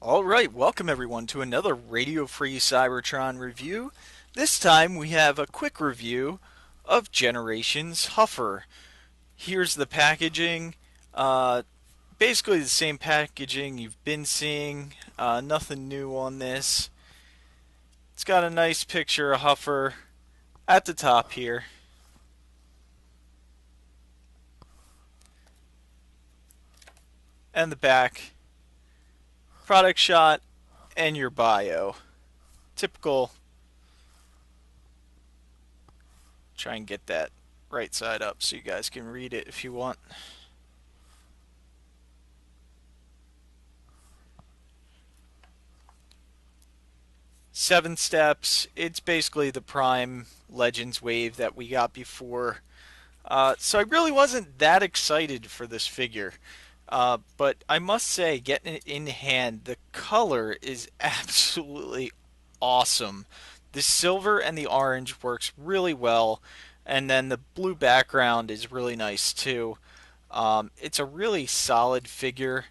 Alright, welcome everyone to another Radio Free Cybertron review. This time we have a quick review of Generations Huffer. Here's the packaging. Basically the same packaging you've been seeing. Nothing new on this. It's got a nice picture of Huffer at the top here. And the back. Product shot and your bio. Typical. Try and get that right side up so you guys can read it if you want. Seven steps. It's basically the Prime Legends wave that we got before. So I really wasn't that excited for this figure. But I must say, getting it in hand, the color is absolutely awesome. The silver and the orange works really well, and then the blue background is really nice too. It's a really solid figure.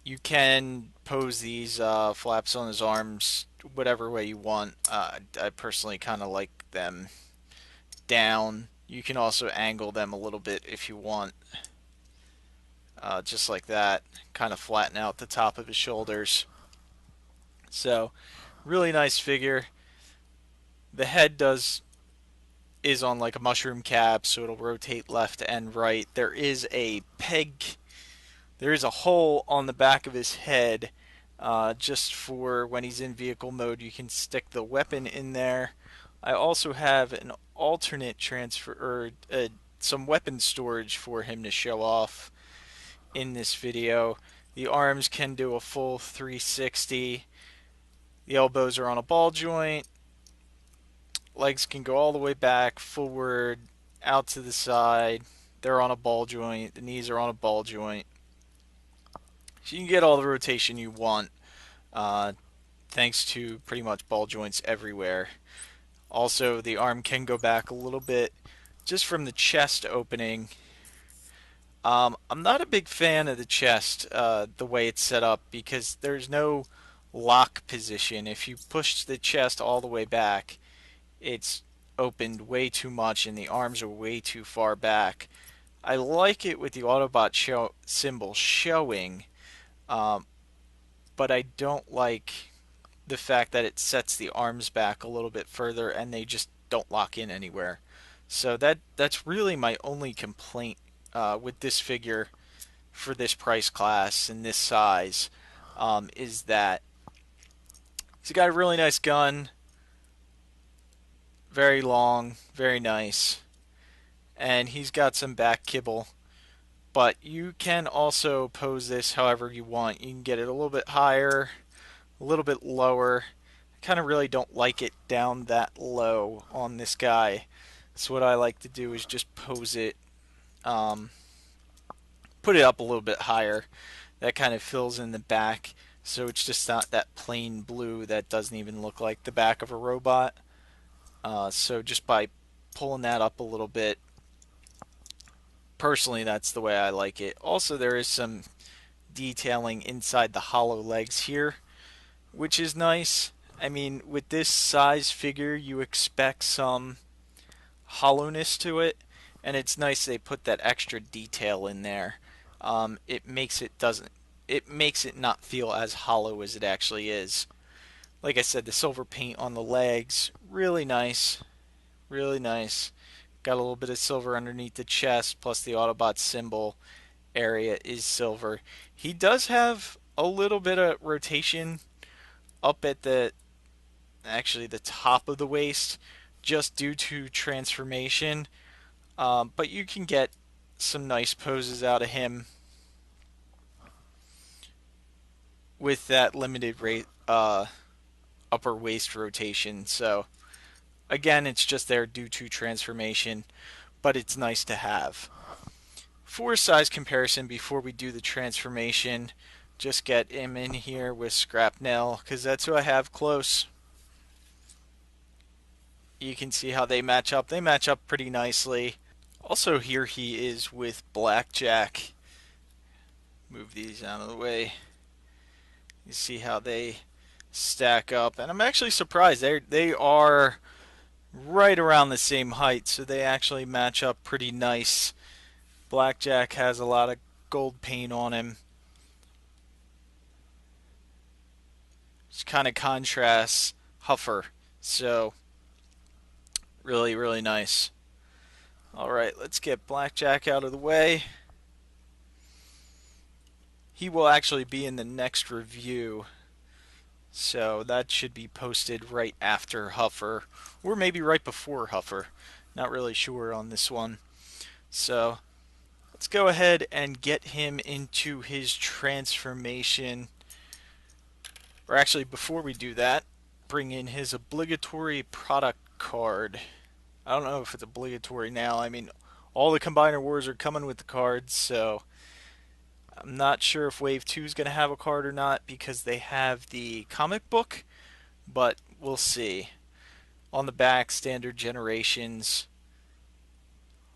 You can pose these flaps on his arms whatever way you want. I personally kind of like them down. You can also angle them a little bit if you want. Just like that. Kind of flatten out the top of his shoulders. So, really nice figure. The head is on like a mushroom cap, so it'll rotate left and right. There is a hole on the back of his head, just for when he's in vehicle mode. You can stick the weapon in there. I also have an alternate transfer, or some weapon storage for him to show off in this video. The arms can do a full 360. The elbows are on a ball joint. Legs can go all the way back, forward, out to the side. They're on a ball joint. The knees are on a ball joint. So you can get all the rotation you want, thanks to pretty much ball joints everywhere. Also, the arm can go back a little bit just from the chest opening. I'm not a big fan of the chest, the way it's set up, because there's no lock position. If you push the chest all the way back, it's opened way too much and the arms are way too far back. I like it with the Autobot symbol showing, um, but I don't like the fact that it sets the arms back a little bit further and they just don't lock in anywhere. So that's really my only complaint with this figure for this price class and this size, is that he's got a really nice gun, very long, very nice, and he's got some back kibble. But you can also pose this however you want. You can get it a little bit higher, a little bit lower. I kind of really don't like it down that low on this guy. So what I like to do is just pose it, um, put it up a little bit higher. That kind of fills in the back, so it's just not that plain blue that doesn't even look like the back of a robot. So just by pulling that up a little bit, personally, that's the way I like it. Also, there is some detailing inside the hollow legs here, which is nice. I mean, with this size figure, you expect some hollowness to it, and it's nice they put that extra detail in there. It makes it not feel as hollow as it actually is. Like I said, the silver paint on the legs, really nice, really nice. Got a little bit of silver underneath the chest, plus the Autobot symbol area is silver. He does have a little bit of rotation up at the top of the waist, just due to transformation. But you can get some nice poses out of him with that limited rate upper waist rotation. So again, it's just there due to transformation, but it's nice to have. For a size comparison before we do the transformation, just get him in here with Scrapnel, because that's who I have close. You can see how they match up. They match up pretty nicely. Also, here he is with Blackjack. Move these out of the way. You see how they stack up, and I'm actually surprised. They are right around the same height, so they actually match up pretty nice. Blackjack has a lot of gold paint on him, which kind of contrasts Huffer. So really, really nice. All right, let's get Blackjack out of the way. He will actually be in the next review, so that should be posted right after Huffer, or maybe right before Huffer. Not really sure on this one. So let's go ahead and get him into his transformation. Or actually, before we do that, bring in his obligatory product card. I don't know if it's obligatory now. I mean, all the Combiner Wars are coming with the cards, so I'm not sure if Wave 2 is going to have a card or not because they have the comic book, but we'll see. On the back, Standard Generations,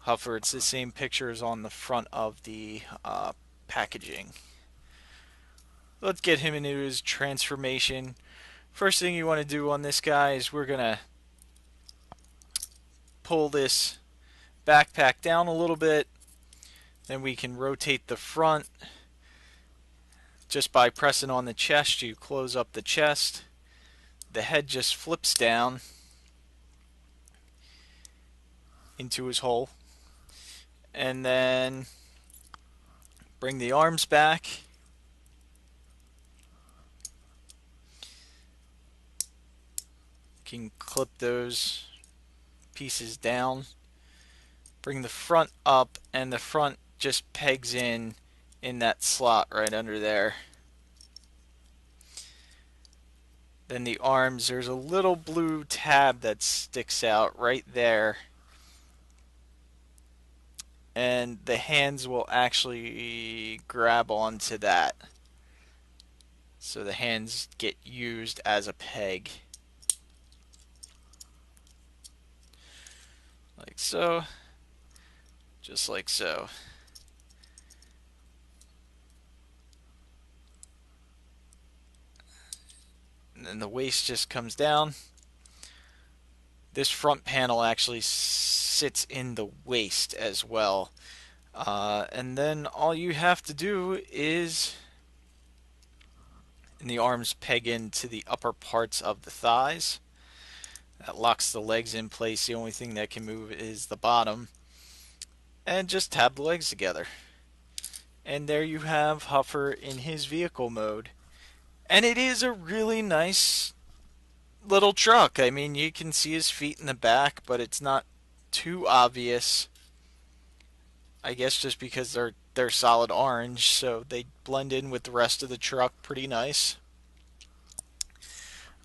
Huffer, it's the same picture as on the front of the packaging. Let's get him into his transformation. First thing you want to do on this guy is we're going to pull this backpack down a little bit. Then we can rotate the front. Just by pressing on the chest, you close up the chest. The head just flips down into his hole. And then bring the arms back. You can clip those pieces down. Bring the front up, and the front just pegs in that slot right under there. Then the arms, there's a little blue tab that sticks out right there. And the hands will actually grab onto that. So the hands get used as a peg. Like so. Just like so. And then the waist just comes down. This front panel actually sits in the waist as well. And then all you have to do is, and the arms peg into the upper parts of the thighs. That locks the legs in place. The only thing that can move is the bottom. And just tab the legs together. And there you have Huffer in his vehicle mode. And it is a really nice little truck. I mean, you can see his feet in the back, but it's not too obvious. I guess just because they're solid orange, so they blend in with the rest of the truck pretty nice.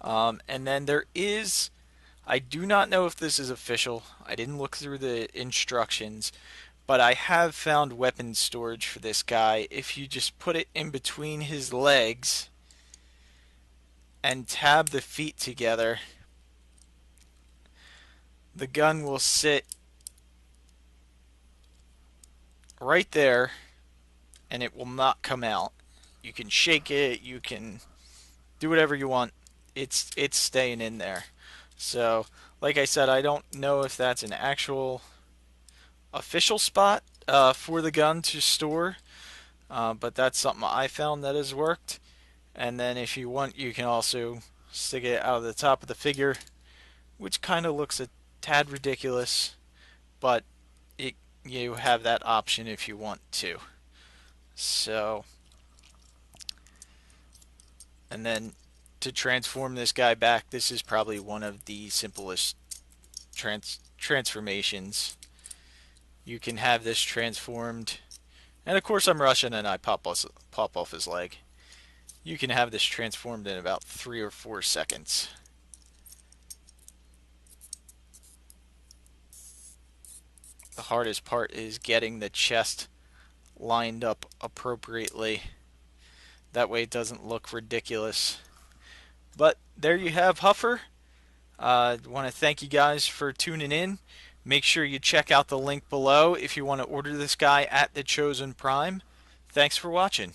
And then there is, I do not know if this is official. I didn't look through the instructions, but I have found weapon storage for this guy. If you just put it in between his legs and tab the feet together, the gun will sit right there and it will not come out. You can shake it, you can do whatever you want. It's staying in there. So, like I said, I don't know if that's an actual official spot for the gun to store, but that's something I found that has worked. And then if you want, you can also stick it out of the top of the figure, which kind of looks a tad ridiculous, but you have that option if you want to. So, and then to transform this guy back, this is probably one of the simplest transformations. You can have this transformed, and of course I'm Russian and I pop off his leg. You can have this transformed in about 3 or 4 seconds. The hardest part is getting the chest lined up appropriately. That way it doesn't look ridiculous. But there you have Huffer. I want to thank you guys for tuning in. Make sure you check out the link below if you want to order this guy at the Chosen Prime. Thanks for watching.